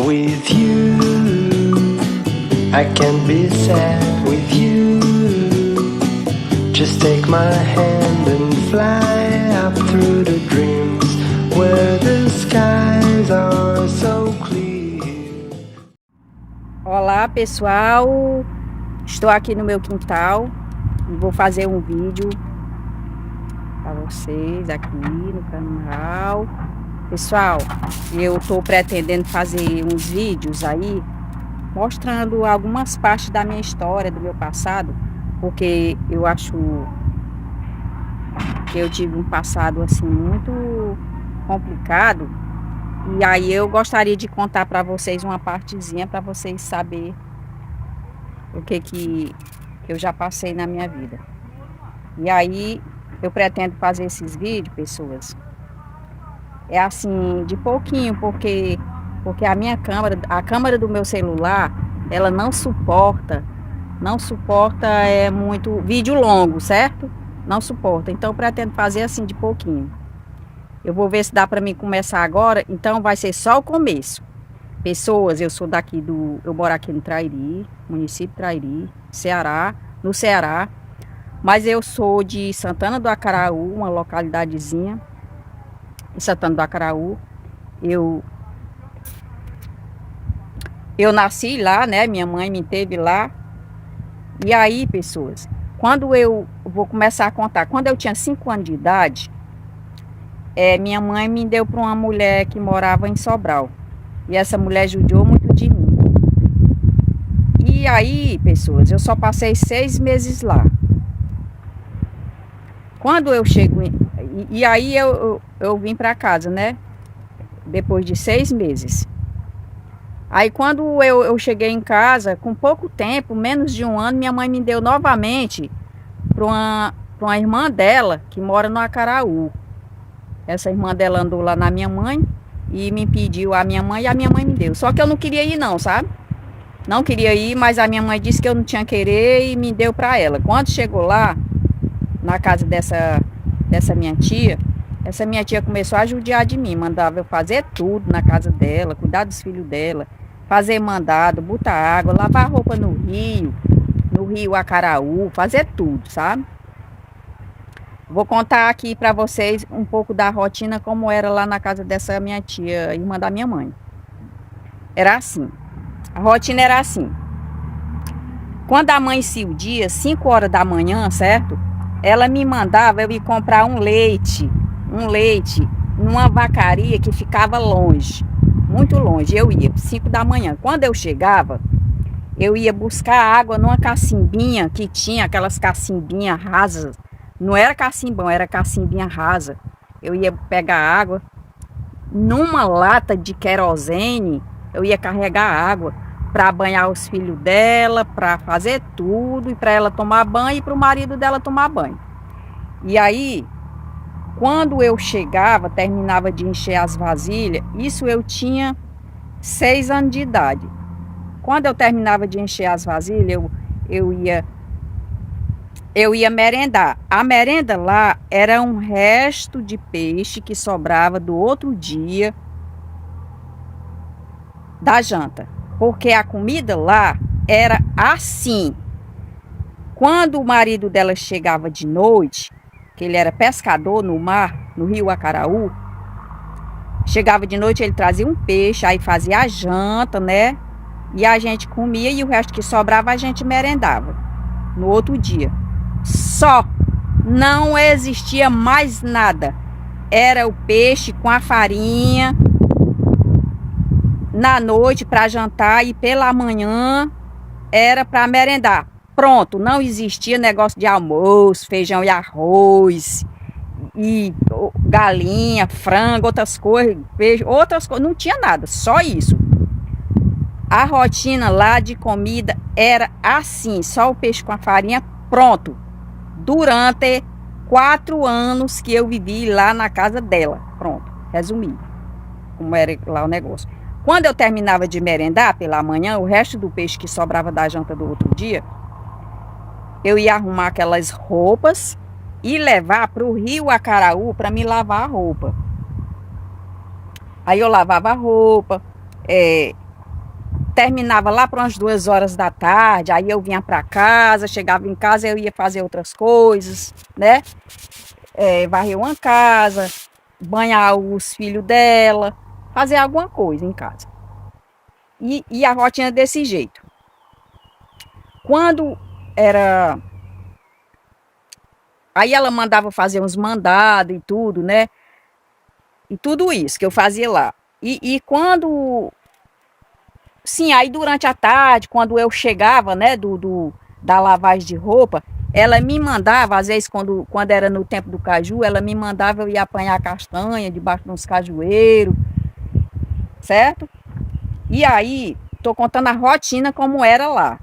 with you. I can't be sad with you. Just take my hand and fly up through the dreams where the skies are so clear. Olá pessoal, estou aqui no meu quintal e vou fazer um vídeo para vocês aqui no canal. Pessoal, eu estou pretendendo fazer uns vídeos aí mostrando algumas partes da minha história, do meu passado, porque eu acho que eu tive um passado assim muito complicado. E aí eu gostaria de contar para vocês uma partezinha para vocês saberem o que eu já passei na minha vida. E aí eu pretendo fazer esses vídeos, pessoas, é assim, de pouquinho, porque a minha câmera, a câmera do meu celular, ela não suporta muito vídeo longo, certo? Não suporta. Então eu pretendo fazer assim de pouquinho. Eu vou ver se dá para mim começar agora, então vai ser só o começo. Pessoas, eu sou daqui eu moro aqui no Trairi, município de Trairi, Ceará, no Ceará. Mas eu sou de Santana do Acaraú, uma localidadezinha em Santana do Acaraú. Eu nasci lá, né? Minha mãe me teve lá. E aí, pessoas, quando eu vou começar a contar, quando eu tinha 5 anos de idade, minha mãe me deu para uma mulher que morava em Sobral. E essa mulher judiou muito de mim. E aí, pessoas, eu só passei 6 meses lá. Quando eu chego, e aí eu vim para casa, né? Depois de 6 meses. Aí quando eu cheguei em casa, com pouco tempo, menos de 1 ano, minha mãe me deu novamente para uma irmã dela, que mora no Acaraú. Essa irmã dela andou lá na minha mãe e me pediu a minha mãe, e a minha mãe me deu. Só que eu não queria ir não, sabe? Não queria ir, mas a minha mãe disse que eu não tinha querer e me deu para ela. Quando chegou lá, na casa dessa minha tia, essa minha tia começou a judiar de mim, mandava eu fazer tudo na casa dela, cuidar dos filhos dela, fazer mandado, botar água, lavar roupa no rio Acaraú, fazer tudo, sabe? Vou contar aqui para vocês um pouco da rotina como era lá na casa dessa minha tia, irmã da minha mãe. Era assim, a rotina era assim. Quando amanhecia o dia, 5 horas da manhã, certo? Ela me mandava eu ir comprar um leite numa vacaria que ficava longe, muito longe. Eu ia 5 da manhã. Quando eu chegava, eu ia buscar água numa cacimbinha que tinha aquelas cacimbinhas rasas. Não era cacimbão, era cacimbinha rasa. Eu ia pegar água numa lata de querosene. Eu ia carregar água para banhar os filhos dela, para fazer tudo, e para ela tomar banho e para o marido dela tomar banho. E aí, quando eu chegava, terminava de encher as vasilhas, isso eu tinha 6 anos de idade. Quando eu terminava de encher as vasilhas, eu ia merendar. A merenda lá era um resto de peixe que sobrava do outro dia da janta. Porque a comida lá era assim. Quando o marido dela chegava de noite, que ele era pescador no mar, no rio Acaraú, chegava de noite, ele trazia um peixe, aí fazia a janta, né? E a gente comia e o resto que sobrava a gente merendava no outro dia. Só, não existia mais nada. Era o peixe com a farinha na noite para jantar e pela manhã era para merendar. Pronto, não existia negócio de almoço, feijão e arroz, e galinha, frango, outras coisas, peixe, outras coisas, não tinha nada, só isso. A rotina lá de comida era assim, só o peixe com a farinha, pronto. Durante 4 anos que eu vivi lá na casa dela, pronto, resumi como era lá o negócio. Quando eu terminava de merendar pela manhã, o resto do peixe que sobrava da janta do outro dia, eu ia arrumar aquelas roupas e levar para o rio Acaraú para me lavar a roupa. Aí eu lavava a roupa, terminava lá para umas 2 horas da tarde, aí eu vinha para casa, chegava em casa, eu ia fazer outras coisas, né? Varrer uma casa, banhar os filhos dela, fazer alguma coisa em casa. E a rotina desse jeito. Quando era... Aí ela mandava fazer uns mandados e tudo, né? E tudo isso que eu fazia lá. E quando... Sim, aí durante a tarde, quando eu chegava, né, da lavagem de roupa, ela me mandava, às vezes quando era no tempo do caju, ela me mandava eu ir apanhar castanha debaixo de uns cajueiros, certo? E aí, tô contando a rotina como era lá.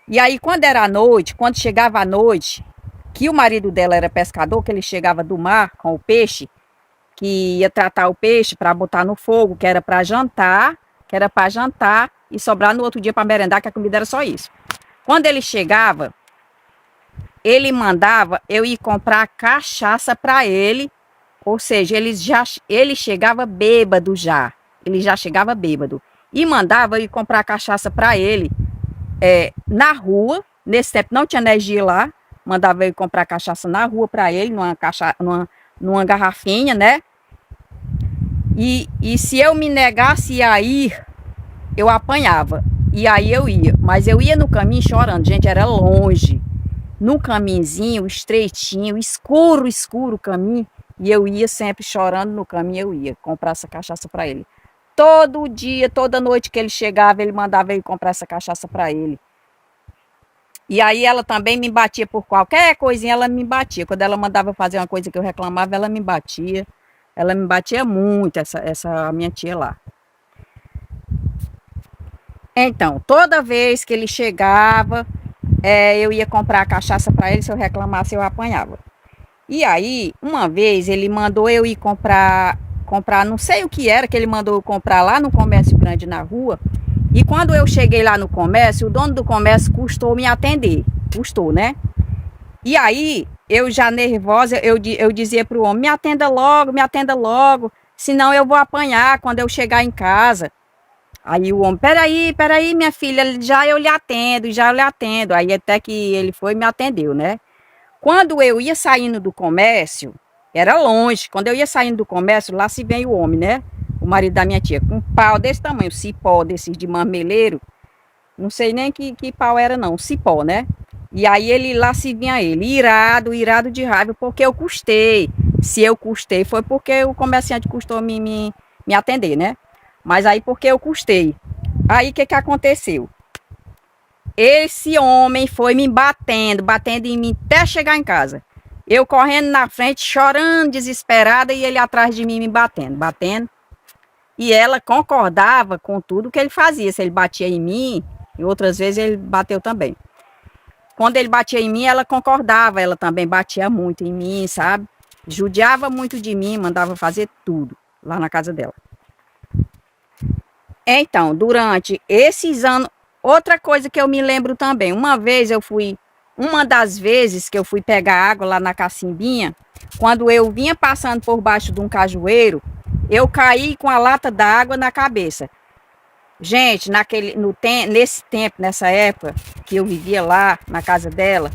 E aí, quando era à noite, quando chegava à noite, que o marido dela era pescador, que ele chegava do mar com o peixe, que ia tratar o peixe para botar no fogo, que era para jantar e sobrar no outro dia para merendar, que a comida era só isso. Quando ele chegava, ele mandava eu ir comprar cachaça para ele, ou seja, ele chegava bêbado já, ele já chegava bêbado, e mandava eu ir comprar cachaça para ele na rua. Nesse tempo não tinha energia lá, mandava eu ir comprar cachaça na rua para ele, numa garrafinha, né? E se eu me negasse a ir, eu apanhava. E aí eu ia. Mas eu ia no caminho chorando. Gente, era longe. No caminhozinho, estreitinho, escuro o caminho. E eu ia sempre chorando no caminho. Eu ia comprar essa cachaça para ele. Todo dia, toda noite que ele chegava, ele mandava eu ir comprar essa cachaça para ele. E aí ela também me batia por qualquer coisinha, ela me batia. Quando ela mandava fazer uma coisa que eu reclamava, ela me batia. Ela me batia muito, essa minha tia lá. Então, toda vez que ele chegava, eu ia comprar a cachaça para ele. Se eu reclamasse, eu apanhava. E aí, uma vez, ele mandou eu ir comprar, não sei o que era, que ele mandou eu comprar lá no comércio grande na rua. E quando eu cheguei lá no comércio, o dono do comércio custou me atender. Custou, né? E aí, eu já nervosa, eu dizia pro homem, me atenda logo, senão eu vou apanhar quando eu chegar em casa. Aí o homem, peraí, minha filha, já eu lhe atendo. Aí até que ele foi e me atendeu, né? Quando eu ia saindo do comércio, era longe, quando eu ia saindo do comércio, lá se vem o homem, né? O marido da minha tia, com um pau desse tamanho, cipó desses de marmeleiro, não sei nem que pau era não, cipó, né? E aí ele lá se vinha ele, irado de raiva, porque eu custei. Se eu custei foi porque o comerciante custou me atender, né? Mas aí porque eu custei. Aí o que aconteceu? Esse homem foi me batendo em mim até chegar em casa. Eu correndo na frente, chorando, desesperada, e ele atrás de mim me batendo. E ela concordava com tudo que ele fazia. Se ele batia em mim, e outras vezes ele bateu também. Quando ele batia em mim, ela concordava. Ela também batia muito em mim, sabe? Judiava muito de mim, mandava fazer tudo lá na casa dela. Então, durante esses anos, outra coisa que eu me lembro também, uma das vezes que eu fui pegar água lá na cacimbinha, quando eu vinha passando por baixo de um cajueiro, eu caí com a lata d'água na cabeça. Gente, nesse tempo, nessa época que eu vivia lá na casa dela,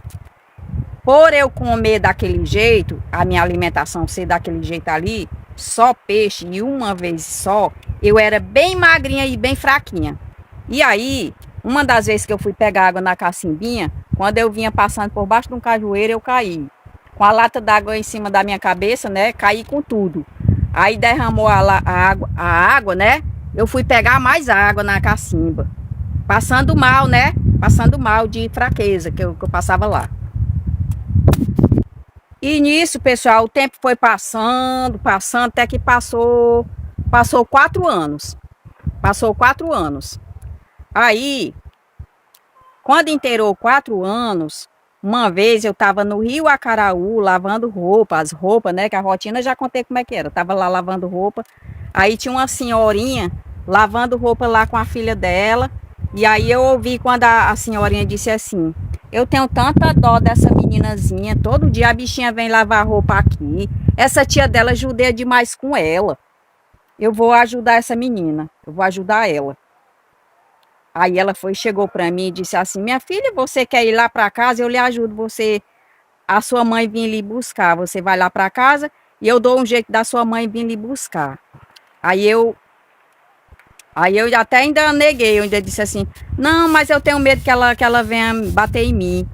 por eu comer daquele jeito, a minha alimentação ser daquele jeito ali, só peixe e uma vez só, eu era bem magrinha e bem fraquinha. E aí, uma das vezes que eu fui pegar água na cacimbinha, quando eu vinha passando por baixo de um cajueiro, eu caí. Com a lata d'água em cima da minha cabeça, né? Caí com tudo. Aí derramou a água, né? Eu fui pegar mais água na cacimba. Passando mal, né? Passando mal de fraqueza que eu passava lá. E nisso, pessoal, o tempo foi passando, até que passou 4 anos. Passou 4 anos. Aí, quando inteirou 4 anos, uma vez eu estava no Rio Acaraú lavando roupa, as roupas, né? Que a rotina já contei como é que era. Eu estava lá lavando roupa. Aí tinha uma senhorinha lavando roupa lá com a filha dela. E aí eu ouvi quando a senhorinha disse assim: eu tenho tanta dó dessa meninazinha. Todo dia a bichinha vem lavar roupa aqui. Essa tia dela judia demais com ela. Eu vou ajudar essa menina. Eu vou ajudar ela. Aí ela chegou para mim e disse assim: minha filha, você quer ir lá para casa? Eu lhe ajudo você, a sua mãe vir lhe buscar. Você vai lá para casa e eu dou um jeito da sua mãe vir lhe buscar. Aí eu até ainda neguei, eu ainda disse assim: não, mas eu tenho medo que ela venha bater em mim.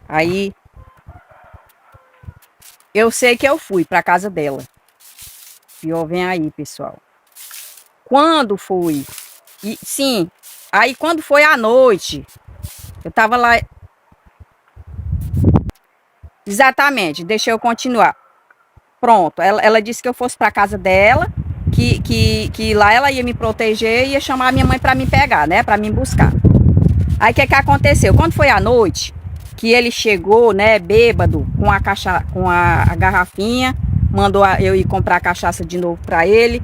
Aí eu sei que eu fui para casa dela. Pior vem aí, pessoal. Quando fui, e sim, aí quando foi à noite, eu tava lá. Exatamente, deixa eu continuar. Pronto, ela disse que eu fosse para casa dela, que lá ela ia me proteger e ia chamar a minha mãe para me pegar, né, para me buscar. Aí o que aconteceu? Quando foi à noite, que ele chegou, né, bêbado, com a garrafinha, mandou eu ir comprar cachaça de novo para ele,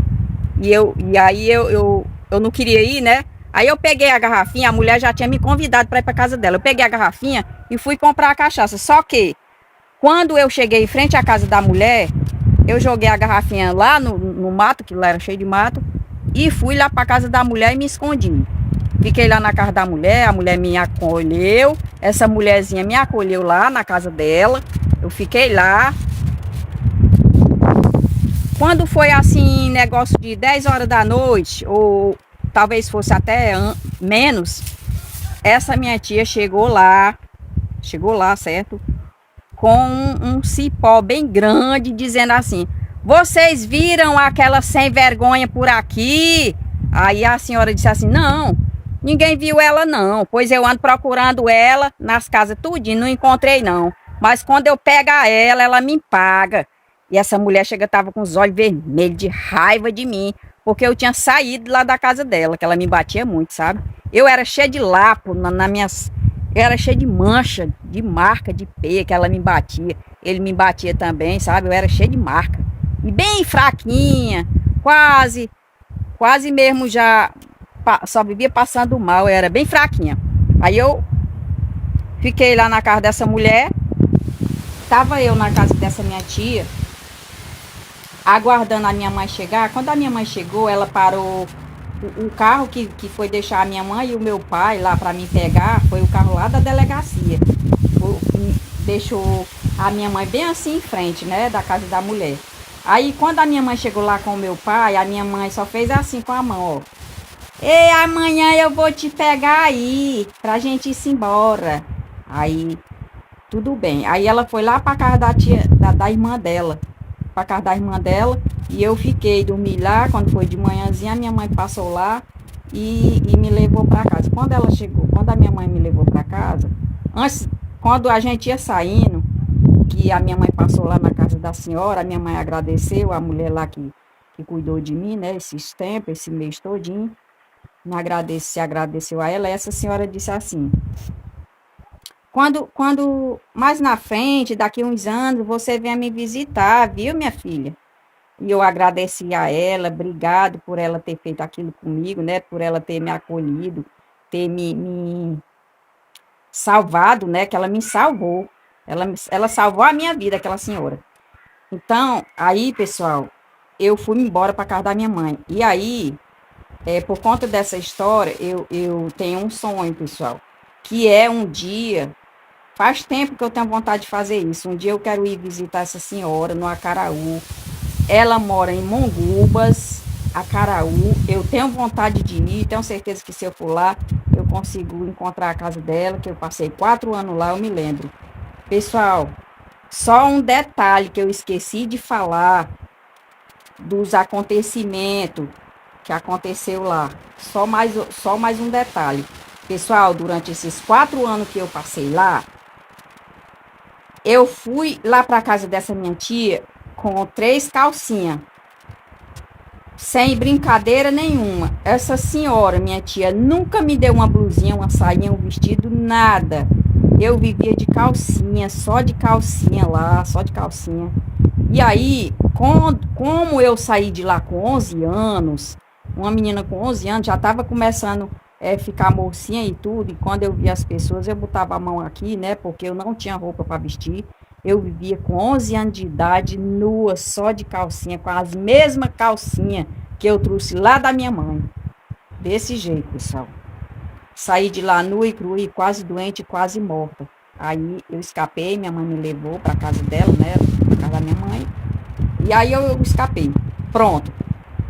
e aí eu não queria ir, né? Aí eu peguei a garrafinha, a mulher já tinha me convidado para ir para casa dela. Eu peguei a garrafinha e fui comprar a cachaça. Só que quando eu cheguei em frente à casa da mulher, eu joguei a garrafinha lá no mato, que lá era cheio de mato, e fui lá para casa da mulher e me escondi. Fiquei lá na casa da mulher, a mulher me acolheu, essa mulherzinha me acolheu lá na casa dela, eu fiquei lá. Quando foi assim, negócio de 10 horas da noite, ou talvez fosse até menos, essa minha tia chegou lá, certo? Com um cipó bem grande, dizendo assim: vocês viram aquela sem vergonha por aqui? Aí a senhora disse assim: não, ninguém viu ela não, pois eu ando procurando ela nas casas tudinho, não encontrei não. Mas quando eu pego ela, ela me paga. E essa mulher estava com os olhos vermelhos de raiva de mim, porque eu tinha saído lá da casa dela, que ela me batia muito, sabe? Eu era cheia de lapo nas minhas... Eu era cheia de mancha, de marca, de peia, que ela me batia. Ele me batia também, sabe? Eu era cheia de marca. E bem fraquinha, quase mesmo já... Só vivia passando mal, eu era bem fraquinha. Aí eu fiquei lá na casa dessa mulher. Tava eu na casa dessa minha tia, aguardando a minha mãe chegar. Quando a minha mãe chegou, ela parou o carro que foi deixar a minha mãe e o meu pai lá para me pegar, foi o carro lá da delegacia. Deixou a minha mãe bem assim em frente, né, da casa da mulher. Aí quando a minha mãe chegou lá com o meu pai, a minha mãe só fez assim com a mão, ó: ei, amanhã eu vou te pegar aí, pra gente ir embora. Aí, tudo bem. Aí ela foi lá pra casa da irmã dela. Pra casa da irmã dela. E eu fiquei, dormi lá. Quando foi de manhãzinha, a minha mãe passou lá e me levou pra casa. Quando ela chegou, quando a minha mãe me levou pra casa, antes, quando a gente ia saindo, que a minha mãe passou lá na casa da senhora, a minha mãe agradeceu, a mulher lá que cuidou de mim, né, esses tempos, esse mês todinho. Agradeceu a ela. Essa senhora disse assim: quando mais na frente, daqui uns anos, você venha me visitar, viu, minha filha? E eu agradeci a ela, obrigado por ela ter feito aquilo comigo, né? Por ela ter me acolhido, ter me salvado, né? Que ela me salvou. Ela salvou a minha vida, aquela senhora. Então, aí, pessoal, eu fui embora para casa da minha mãe. E aí, por conta dessa história, eu tenho um sonho, pessoal, que é um dia... Faz tempo que eu tenho vontade de fazer isso. Um dia eu quero ir visitar essa senhora no Acaraú. Ela mora em Mongubas, Acaraú. Eu tenho vontade de ir. Tenho certeza que se eu for lá, eu consigo encontrar a casa dela, que eu passei 4 anos lá, eu me lembro. Pessoal, só um detalhe que eu esqueci de falar dos acontecimentos que aconteceu lá. Só mais um detalhe. Pessoal, durante esses 4 anos que eu passei lá, eu fui lá para casa dessa minha tia com 3 calcinhas, sem brincadeira nenhuma. Essa senhora, minha tia, nunca me deu uma blusinha, uma sainha, um vestido, nada. Eu vivia de calcinha, só de calcinha lá, só de calcinha. E aí, como eu saí de lá com 11 anos, uma menina com 11 anos já estava começando ficar mocinha e tudo, e quando eu via as pessoas, eu botava a mão aqui, né, porque eu não tinha roupa para vestir. Eu vivia com 11 anos de idade, nua, só de calcinha, com as mesmas calcinhas que eu trouxe lá da minha mãe. Desse jeito, pessoal. saí de lá nua e crua e quase doente, quase morta. Aí eu escapei, minha mãe me levou para casa dela, né? Pra casa da minha mãe. E aí eu escapei. Pronto.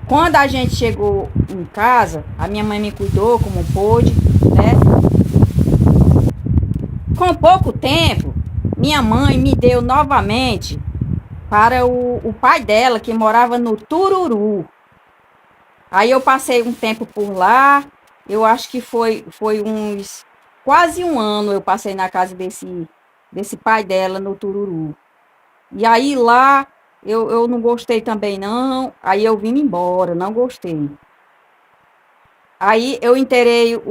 Quando a gente chegou em casa, a minha mãe me cuidou como pôde, né? Com pouco tempo, minha mãe me deu novamente para o pai dela, que morava no Tururu. Aí eu passei um tempo por lá, eu acho que foi uns quase um ano eu passei na casa desse pai dela no Tururu. E aí lá eu não gostei também não, aí eu vim embora, não gostei. Aí eu inteirei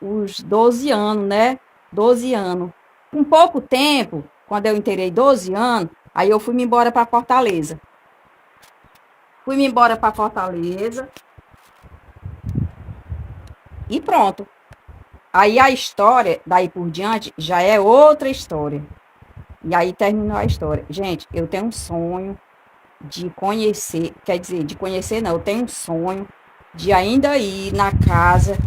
os 12 anos, né? 12 anos. Com pouco tempo, quando eu inteirei 12 anos, aí eu fui-me embora para Fortaleza. Fui-me embora para Fortaleza e pronto. Aí a história, daí por diante, já é outra história. E aí terminou a história. Gente, eu tenho um sonho de conhecer, quer dizer, de conhecer não, eu tenho um sonho de ainda ir na casa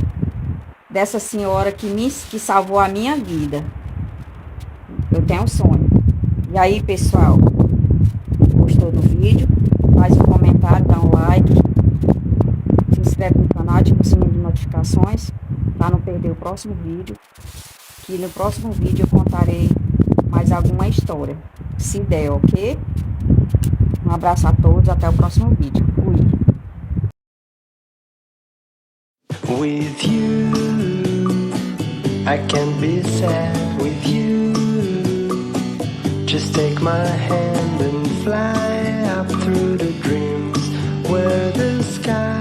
dessa senhora que salvou a minha vida. Eu tenho um sonho. E aí, pessoal, gostou do vídeo? Faz um comentário, dá um like, se inscreve no canal, ativa o sininho de notificações para não perder o próximo vídeo. Que no próximo vídeo eu contarei mais alguma história, se der, ok? Um abraço a todos, até o próximo vídeo. Fui. With you, I can be sad with you. Just take my hand and fly up through the dreams where the sky